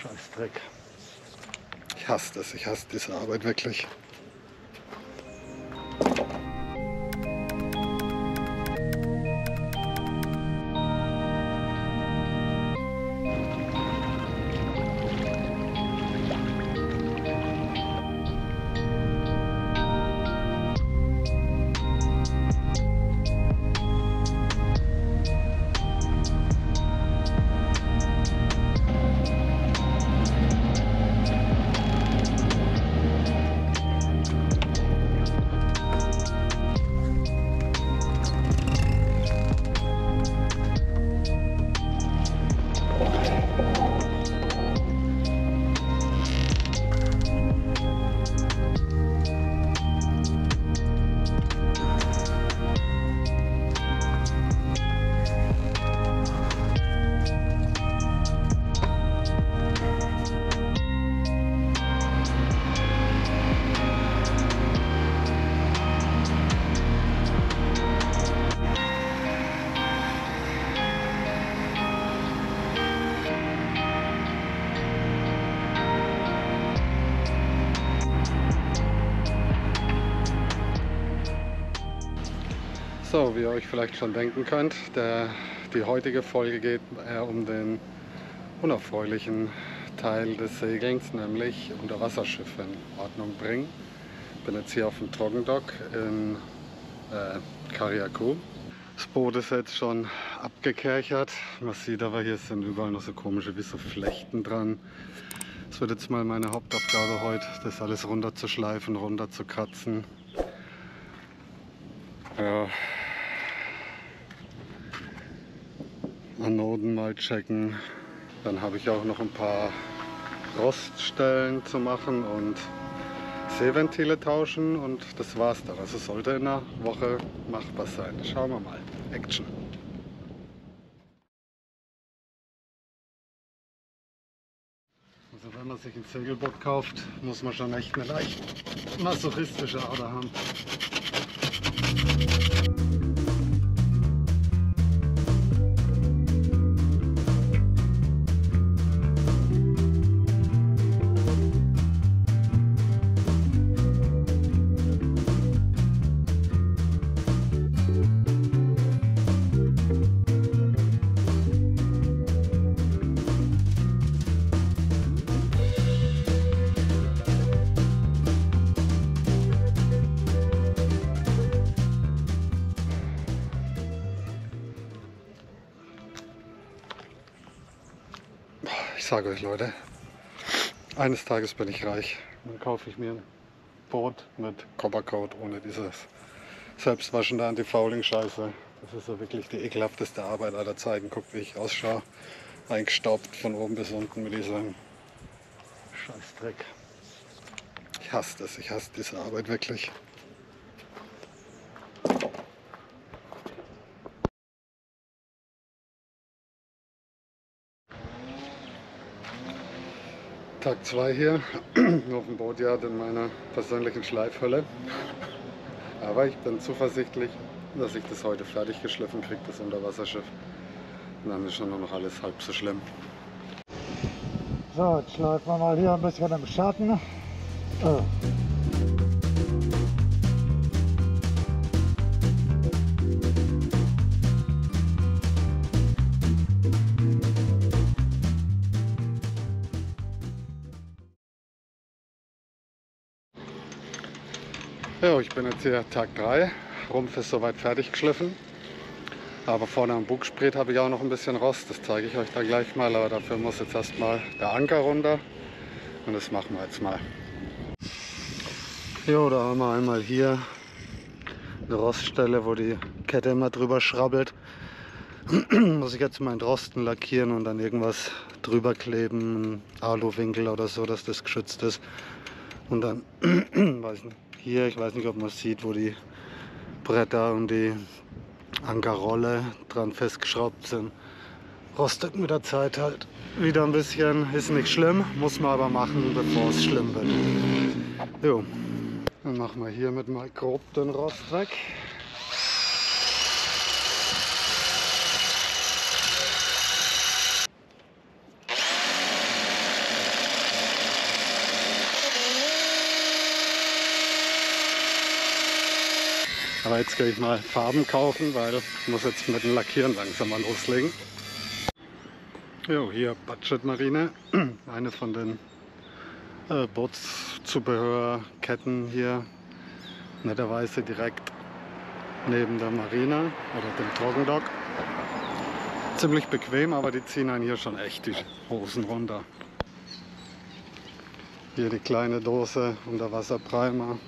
Scheißdreck. Ich hasse das, ich hasse diese Arbeit wirklich. So, wie ihr euch vielleicht schon denken könnt, die heutige Folge geht eher um den unerfreulichen Teil des Segelns, nämlich Unterwasserschiffe in Ordnung bringen. Ich bin jetzt hier auf dem Trockendock in Carriacou. Das Boot ist jetzt schon abgekerchert. Man sieht aber, hier sind überall noch so komische wie so Flechten dran. Das wird jetzt mal meine Hauptaufgabe heute, das alles runterzuschleifen, runterzukratzen. Ja. Anoden mal checken. Dann habe ich auch noch ein paar Roststellen zu machen und Seeventile tauschen und das war's dann. Also sollte in einer Woche machbar sein. Schauen wir mal. Action! Also wenn man sich ein Segelboot kauft, muss man schon echt eine leicht masochistische Ader haben. Ich sage euch Leute, eines Tages bin ich reich. Dann kaufe ich mir ein Boot mit Coppercoat ohne dieses selbstwaschende Anti-Fouling-Scheiße. Das ist so wirklich die ekelhafteste Arbeit aller Zeiten. Guckt, wie ich ausschaue. Eingestaubt von oben bis unten mit diesem Scheißdreck. Ich hasse das, ich hasse diese Arbeit wirklich. Tag 2 hier auf dem Boatyard in meiner persönlichen Schleifhölle. Aber ich bin zuversichtlich, dass ich das heute fertig geschliffen kriege, das Unterwasserschiff. Und dann ist schon nur noch alles halb so schlimm. So, jetzt schleifen wir mal hier ein bisschen im Schatten. Ja, ich bin jetzt hier Tag 3, Rumpf ist soweit fertig geschliffen, aber vorne am Bugspriet habe ich auch noch ein bisschen Rost, das zeige ich euch da gleich mal, aber dafür muss jetzt erstmal der Anker runter und das machen wir jetzt mal. Jo, da haben wir einmal hier eine Roststelle, wo die Kette immer drüber schrabbelt. Muss ich jetzt mal entrosten, lackieren und dann irgendwas drüber kleben, Aluwinkel oder so, dass das geschützt ist. Und dann, weiß nicht, hier, ich weiß nicht, ob man sieht, wo die Bretter und die Ankerrolle dran festgeschraubt sind. Rostet mit der Zeit halt wieder ein bisschen, ist nicht schlimm, muss man aber machen, bevor es schlimm wird. Jo, dann machen wir hiermit mal grob den Rost weg. Aber jetzt gehe ich mal Farben kaufen, weil ich muss jetzt mit dem Lackieren langsam mal loslegen. Jo, hier Budget Marine, eine von den Bootszubehörketten hier, netterweise direkt neben der Marina oder dem Trockendock. Ziemlich bequem, aber die ziehen einen hier schon echt die Hosen runter. Hier die kleine Dose Unterwasserprimer.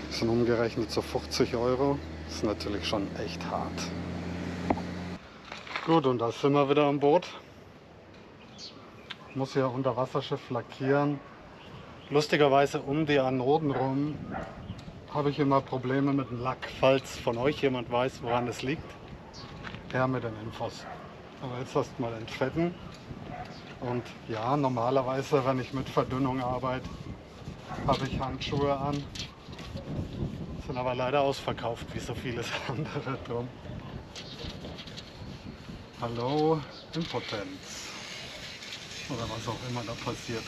Das sind umgerechnet so 50 €. Das ist natürlich schon echt hart. Gut, und da sind wir wieder am Boot. Ich muss hier Unterwasserschiff lackieren. Lustigerweise um die Anoden rum habe ich immer Probleme mit dem Lack. Falls von euch jemand weiß, woran es liegt, her mit den Infos. Aber jetzt erst mal entfetten. Und ja, normalerweise, wenn ich mit Verdünnung arbeite, habe ich Handschuhe an. Sind aber leider ausverkauft, wie so vieles andere drum. Hallo, Impotenz. Oder was auch immer da passiert.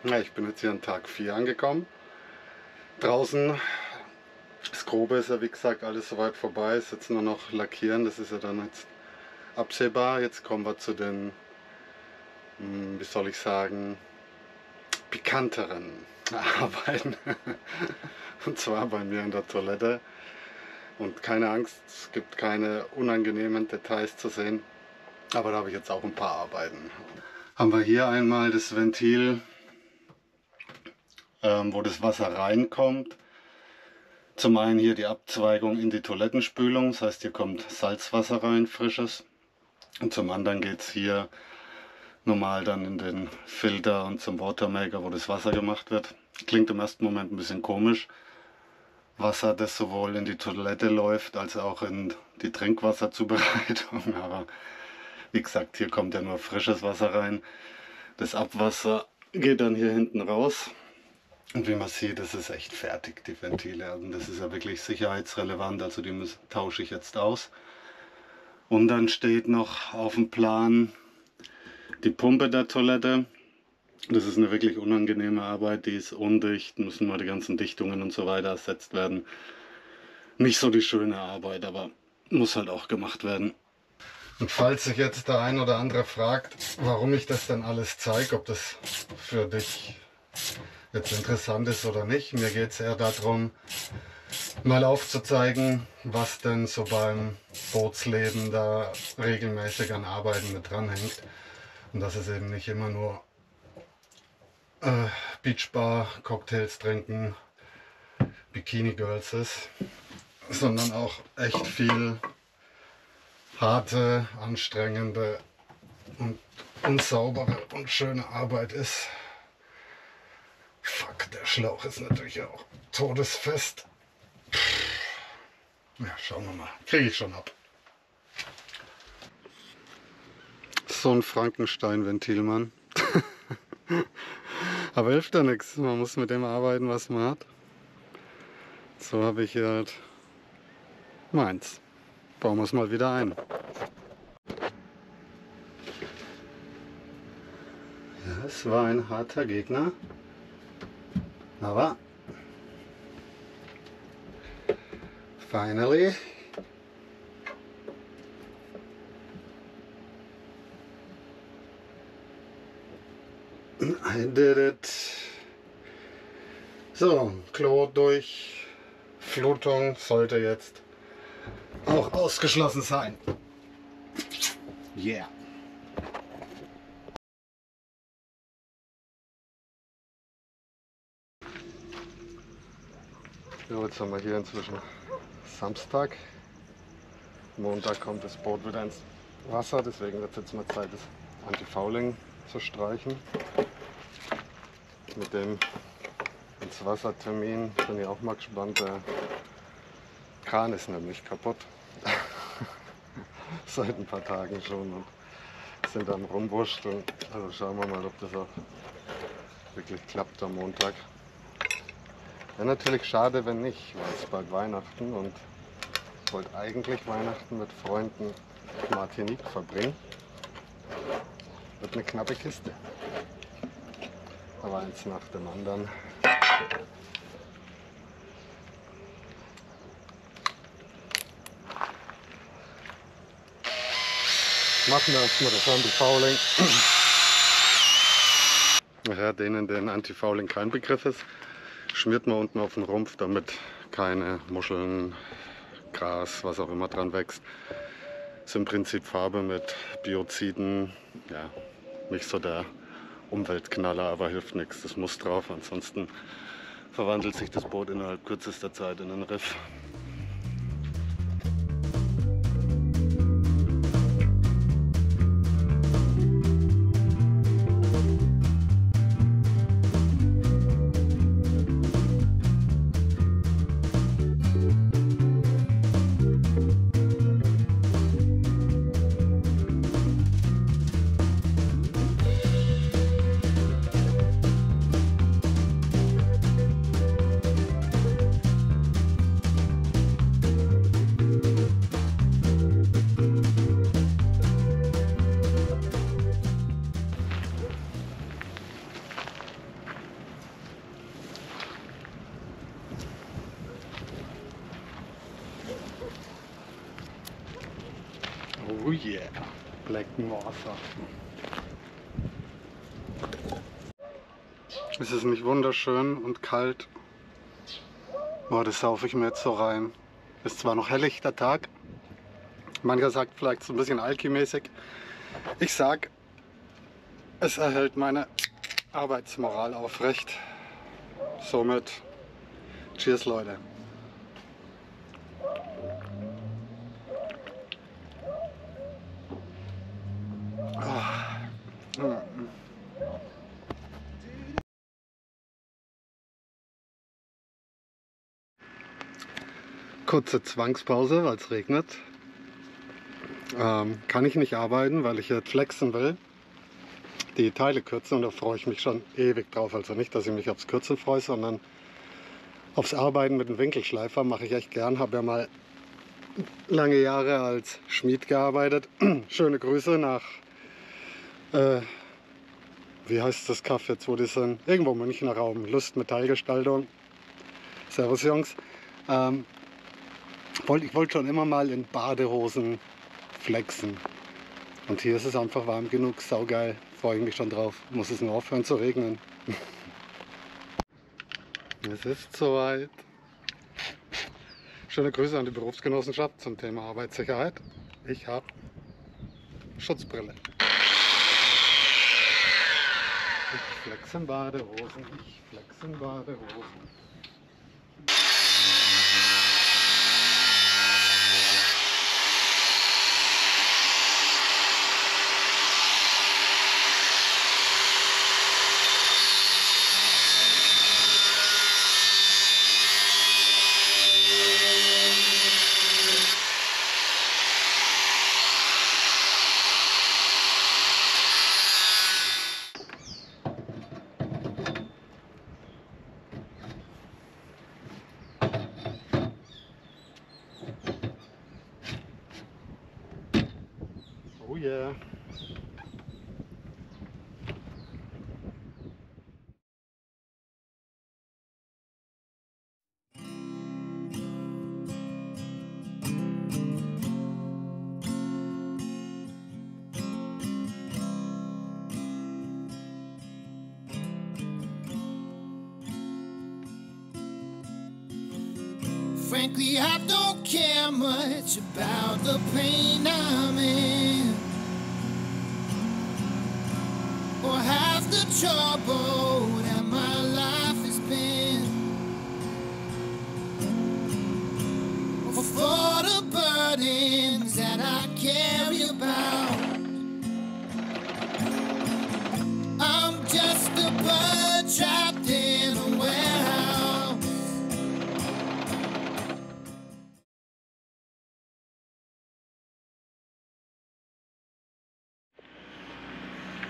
Ja, ich bin jetzt hier an Tag 4 angekommen. Draußen, das Grobe ist ja wie gesagt alles soweit vorbei. Ist jetzt nur noch lackieren, das ist ja dann jetzt absehbar. Jetzt kommen wir zu den, wie soll ich sagen, pikanteren Arbeiten. Und zwar bei mir in der Toilette. Und keine Angst, es gibt keine unangenehmen Details zu sehen. Aber da habe ich jetzt auch ein paar Arbeiten. Haben wir hier einmal das Ventil, wo das Wasser reinkommt. Zum einen hier die Abzweigung in die Toilettenspülung, das heißt hier kommt Salzwasser rein, frisches. Und zum anderen geht es hier normal dann in den Filter und zum Watermaker, wo das Wasser gemacht wird. Klingt im ersten Moment ein bisschen komisch. Wasser, das sowohl in die Toilette läuft, als auch in die Trinkwasserzubereitung. Aber wie gesagt, hier kommt ja nur frisches Wasser rein. Das Abwasser geht dann hier hinten raus. Und wie man sieht, das ist echt fertig, die Ventile. Und das ist ja wirklich sicherheitsrelevant, also die tausche ich jetzt aus. Und dann steht noch auf dem Plan die Pumpe der Toilette. Das ist eine wirklich unangenehme Arbeit, die ist undicht, müssen mal die ganzen Dichtungen und so weiter ersetzt werden. Nicht so die schöne Arbeit, aber muss halt auch gemacht werden. Und falls sich jetzt der ein oder andere fragt, warum ich das denn alles zeige, ob das für dich jetzt interessant ist oder nicht, mir geht es eher darum, mal aufzuzeigen, was denn so beim Bootsleben da regelmäßig an Arbeiten mit dranhängt. Und dass es eben nicht immer nur Beachbar, Cocktails trinken, Bikini Girls ist, sondern auch echt viel harte, anstrengende und unsaubere und schöne Arbeit ist. Fuck, der Schlauch ist natürlich auch todesfest. Ja, schauen wir mal. Kriege ich schon ab. So ein Frankenstein-Ventil, Mann. Aber hilft ja nichts. Man muss mit dem arbeiten, was man hat. So habe ich hier halt meins. Bauen wir es mal wieder ein. Ja, es war ein harter Gegner. Aber finally I did it. So, Klo durch Flutung sollte jetzt auch ausgeschlossen sein. Yeah. So, jetzt haben wir hier inzwischen Samstag. Montag kommt das Boot wieder ins Wasser, deswegen wird es jetzt mal Zeit, das Anti-Fouling zu streichen. Mit dem ins Wassertermin bin ich auch mal gespannt. Der Kran ist nämlich kaputt. Seit ein paar Tagen schon und sind am Rumwurschteln. Also schauen wir mal, ob das auch wirklich klappt am Montag. Wäre natürlich schade, wenn nicht, weil es bald Weihnachten und ich wollte eigentlich Weihnachten mit Freunden Martinique verbringen. Wird eine knappe Kiste. Aber eins nach dem anderen. Machen wir erstmal das Anti-Fouling. Ja, denen den Anti-Fouling kein Begriff ist, schmiert man unten auf den Rumpf, damit keine Muscheln, Gras, was auch immer dran wächst. Das ist im Prinzip Farbe mit Bioziden, ja, nicht so der Umweltknaller, aber hilft nichts, das muss drauf, ansonsten verwandelt sich das Boot innerhalb kürzester Zeit in einen Riff. Oh yeah, Black Water. Ist es nicht wunderschön und kalt? Oh, das saufe ich mir jetzt so rein. Ist zwar noch helllichter Tag, mancher sagt vielleicht so ein bisschen alkimäßig. Ich sag, es erhält meine Arbeitsmoral aufrecht. Somit, cheers Leute. Kurze Zwangspause, weil es regnet. Kann ich nicht arbeiten, weil ich jetzt flexen will. Die Teile kürzen und da freue ich mich schon ewig drauf. Also nicht, dass ich mich aufs Kürzen freue, sondern aufs Arbeiten mit dem Winkelschleifer mache ich echt gern. Habe ja mal lange Jahre als Schmied gearbeitet. Schöne Grüße nach, wie heißt das Kaff jetzt, wo die sind? Irgendwo im Münchner Raum. Lust Metallgestaltung. Servus Jungs. Ich wollte schon immer mal in Badehosen flexen. Und hier ist es einfach warm genug, saugeil, freue ich mich schon drauf. Muss es nur aufhören zu regnen. Es ist soweit. Schöne Grüße an die Berufsgenossenschaft zum Thema Arbeitssicherheit. Ich habe Schutzbrille. Ich flex in Badehosen, ich flex in Badehosen. Oh yeah. Frankly, I don't care much about the pain I'm in, or half the trouble that my life has been, or for the burdens that I carry about. I'm just a bird trapped in a warehouse.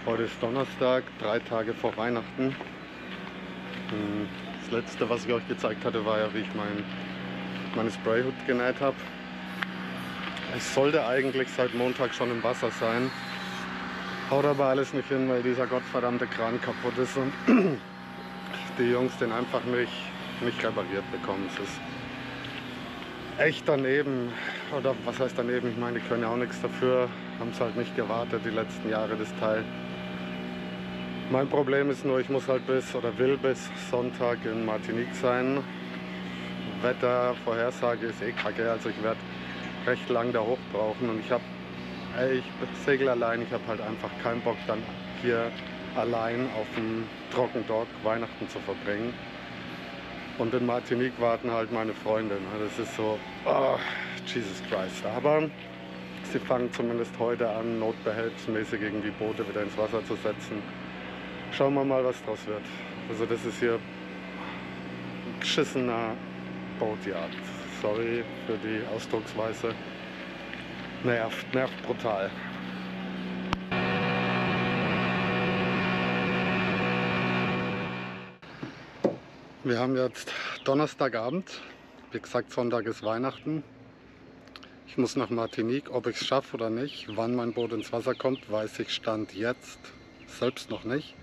Heute ist Donnerstag, 3 Tage vor Weihnachten. Das letzte, was ich euch gezeigt hatte, war ja, wie ich meine Sprayhood genäht habe. Ich sollte eigentlich seit Montag schon im Wasser sein. Haut aber alles nicht hin, weil dieser gottverdammte Kran kaputt ist und die Jungs den einfach nicht repariert bekommen. Es ist echt daneben, oder was heißt daneben? Ich meine, die können ja auch nichts dafür, haben es halt nicht gewartet die letzten Jahre, das Teil. Mein Problem ist nur, ich muss halt will bis Sonntag in Martinique sein. Wettervorhersage ist eh kacke, also ich werde recht lang da hoch brauchen und ich segel allein, ich habe halt einfach keinen Bock dann hier allein auf dem Trockendock Weihnachten zu verbringen. Und in Martinique warten halt meine Freunde. Das ist so, oh, Jesus Christ. Aber sie fangen zumindest heute an, notbehelfsmäßig irgendwie Boote wieder ins Wasser zu setzen. Schauen wir mal, was draus wird. Also das ist hier ein geschissener Bootjagd. Sorry für die Ausdrucksweise. Nervt brutal. Wir haben jetzt Donnerstagabend. Wie gesagt, Sonntag ist Weihnachten. Ich muss nach Martinique, ob ich es schaffe oder nicht. Wann mein Boot ins Wasser kommt, weiß ich Stand jetzt selbst noch nicht.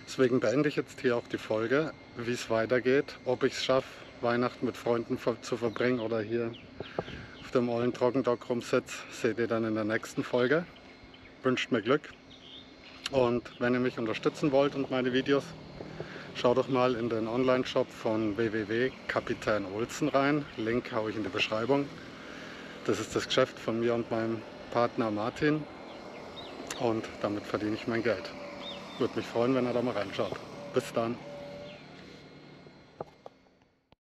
Deswegen beende ich jetzt hier auch die Folge, wie es weitergeht. Ob ich es schaffe, Weihnachten mit Freunden zu verbringen oder hier auf dem ollen Trockendock rumsitze, seht ihr dann in der nächsten Folge. Wünscht mir Glück. Und wenn ihr mich unterstützen wollt und meine Videos, schaut doch mal in den Online-Shop von www.Kapitän Olsen rein. Link haue ich in die Beschreibung. Das ist das Geschäft von mir und meinem Partner Martin. Und damit verdiene ich mein Geld. Würde mich freuen, wenn ihr da mal reinschaut. Bis dann.